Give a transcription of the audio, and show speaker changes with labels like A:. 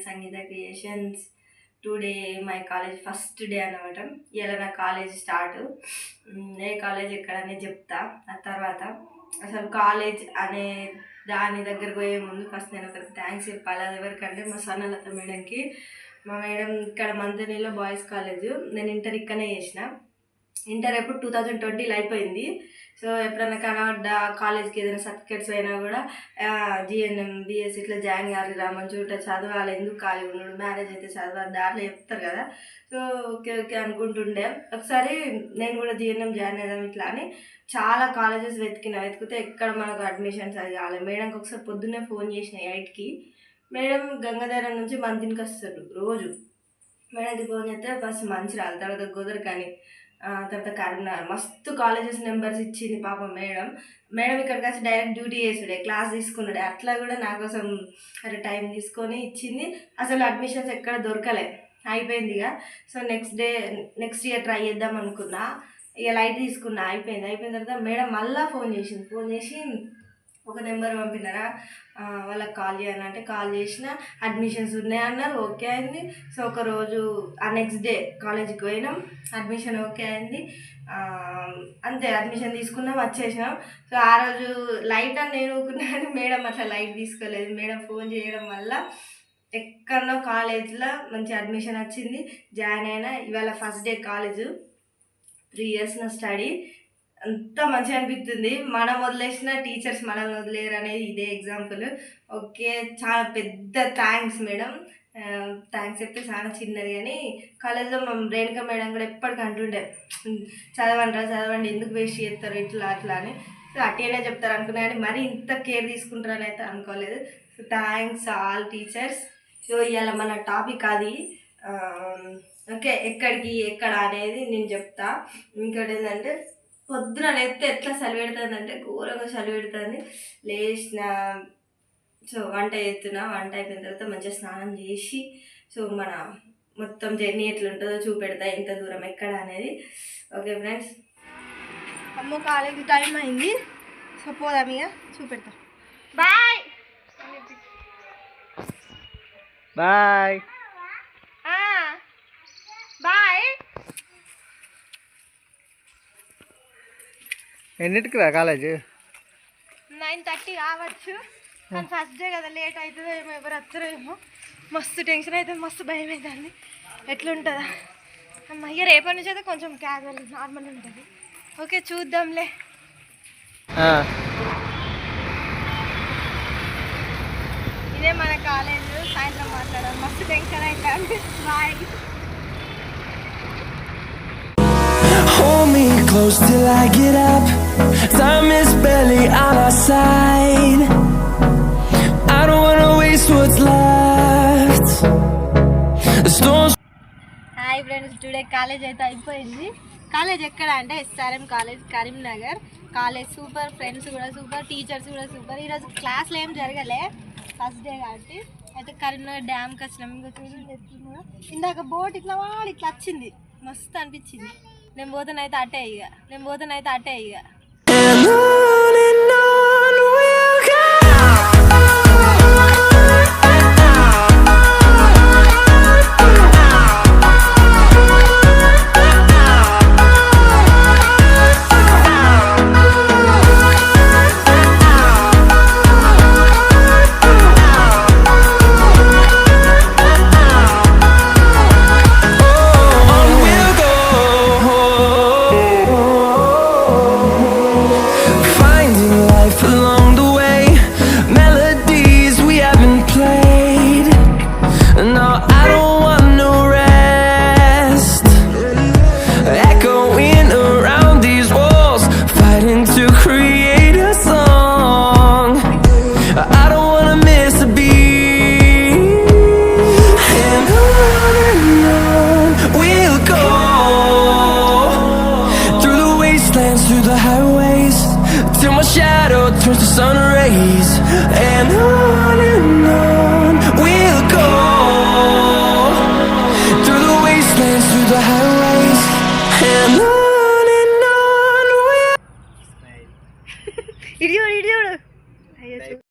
A: Sangeetha creations. Today my college first day అనమాట. ఇలా నా కాలేజ్ స్టార్ట్. ఏ కాలేజ్ ఎక్కడనే చెప్తా. ఆ తర్వాత అసలు కాలేజ్ అనే దాని దగ్గరకు పోయే ముందు ఫస్ట్ నేను ఒకరికి థ్యాంక్స్ చెప్పాలి. అది ఎవరికంటే మా స్వర్ణలత మేడంకి. మా మేడం ఇక్కడ మంతనిలో బాయ్స్ కాలేజ్. నేను ఇంటర్ ఇక్కడనే చేసిన. ఇంటర్ ఎప్పుడు 2020లో అయిపోయింది. సో ఎప్పుడైనా కనబడ్డా కాలేజ్కి ఏదైనా సర్టిఫికేట్స్ అయినా కూడా జిఎన్ఎం బిఎస్సి ఇట్లా జాయిన్ కాదు రా మంచిగా చదవాలి, ఎందుకు ఖాళీ ఉన్నాడు, మ్యారేజ్ అయితే చదవాలి దాంట్లో చెప్తారు కదా. సో ఓకే ఓకే అనుకుంటుండే. ఒకసారి నేను కూడా జిఎన్ఎం జాయిన్ అయ్యాం ఇట్లా అని చాలా కాలేజెస్ వెతికితే ఎక్కడ మనకు అడ్మిషన్స్ అది కాలేదు. మేడంకి ఒకసారి పొద్దున్నే ఫోన్ చేసిన 8కి. మేడం గంగాధరం నుంచి మంతినికి వస్తారు రోజు. మేడంకి ఫోన్ చేస్తే ఫస్ట్ మంచి రాలి, తర్వాత గోదరికని, తర్వాత కరీంనగర్ మస్తు కాలేజెస్ నెంబర్స్ ఇచ్చింది పాపం మేడం. ఇక్కడికి వచ్చి డైరెక్ట్ డ్యూటీ చేసాడే, క్లాస్ తీసుకున్నాడే. అట్లా కూడా నా కోసం టైం తీసుకొని ఇచ్చింది. అసలు అడ్మిషన్స్ ఎక్కడ దొరకలే, అయిపోయింది ఇక. సో నెక్స్ట్ ఇయర్ ట్రై చేద్దాం అనుకున్నా. ఇక లైట్ తీసుకున్నా. అయిపోయిన తర్వాత మేడం మళ్ళీ ఫోన్ చేసి ఒక నెంబర్ పంపినారా వాళ్ళకి కాల్ చేయాలి అంటే కాల్ చేసిన. అడ్మిషన్స్ ఉన్నాయి అన్నారు, ఓకే అయింది. సో ఒకరోజు ఆ నెక్స్ట్ డే కాలేజీకి పోయినాం, అడ్మిషన్ ఓకే అయింది. అంతే, అడ్మిషన్ తీసుకున్నాం, వచ్చేసినాం. సో ఆ రోజు లైట్ అని నేను ఊరుకున్నా కానీ మేడం అట్లా లైట్ తీసుకోలేదు. మేడం ఫోన్ చేయడం వల్ల ఎక్కడో కాలేజ్లో మంచి అడ్మిషన్ వచ్చింది, జాయిన్ అయినా. ఇవాళ ఫస్ట్ డే కాలేజు, 3 years నా స్టడీ. అంత మంచిగా అనిపిస్తుంది. మనం వదిలేసిన టీచర్స్ మనల్ని వదిలేరు అనేది ఇదే ఎగ్జాంపుల్. ఓకే, చాలా పెద్ద థ్యాంక్స్ మేడం. థ్యాంక్స్ చెప్తే చాలా చిన్నది కానీ కాలేజ్లో మా రేణుక మేడం కూడా ఎప్పటికీ అంటుండే, చదవండి ఎందుకు వేస్ట్ చేస్తారు ఇట్లా అట్లా అని. సో అట్టేనే చెప్తారు అనుకున్నా కానీ మరీ ఇంత కేర్ తీసుకుంటారని అయితే అనుకోలేదు. So thanks all teachers. So ఇవాళ మన టాపిక్ అది. ఓకే, ఎక్కడ అనేది నేను చెప్తా. ఇంకోటి ఏంటంటే పొద్దున లేస్తే ఎట్లా చలి పెడుతుంది అంటే ఘోరంగా చలి పెడుతుంది. లేచిన సో వంట చేస్తున్నా. వంట అయిపోయిన తర్వాత మంచిగా స్నానం చేసి సో మన మొత్తం జర్నీ ఎట్లుంటుందో చూపెడతా, ఎంత దూరం ఎక్కడ అనేది. ఓకే ఫ్రెండ్స్, అమ్మో కాలేజీ టైం అయింది. సో పోదాం ఇక, చూపెడతా. Bye
B: bye
A: bye.
B: ఎన్నిటికి రా కాలేజ్?
A: 9:30 కావచ్చు, కానీ ఫస్ట్ డే కదా లేట్ అవుతుందో ఏమో, ఎవరు వస్తారో ఏమో. మస్తు టెన్షన్ అవుతుంది, మస్తు భయం అవుతుంది. ఎట్లుంటుందా అమ్మ. ఇక రేపటి నుంచి అయితే కొంచెం క్యాజువల్ నార్మల్ ఉంటుంది. ఓకే చూద్దాంలే. ఇదే మన కాలేజ్. సాయంత్రం మాట్లాడాలి, మస్తు టెన్షన్ అవుతుంది. Bye.
C: Hold me close till I get up. Time is barely on our side. I don't wanna waste what's left. The storms.
A: Hi friends, today college అయితే అయిపోయింది. కాలేజ్ ఎక్కడ అంటే SRM college, Karimnagar. College super, friends కూడా super, teachers కూడా super. ఈరోజు క్లాస్లో ఏం జరగలే, ఫస్ట్ డే కాబట్టి. అయితే కరీంనగర్ డ్యామ్కి వచ్చినాం. ఇంకా చూడండి ఎట్లున్నా. ఇందాక బోట్ ఇట్లా వచ్చింది, మస్తు అనిపించింది. నేను పోతానైతే అట్టే ఇక.
C: Turns to sun rays, and on we'll go, through the wastelands, through the highways, and on we'll.
A: ఇడియోడు అయ్యో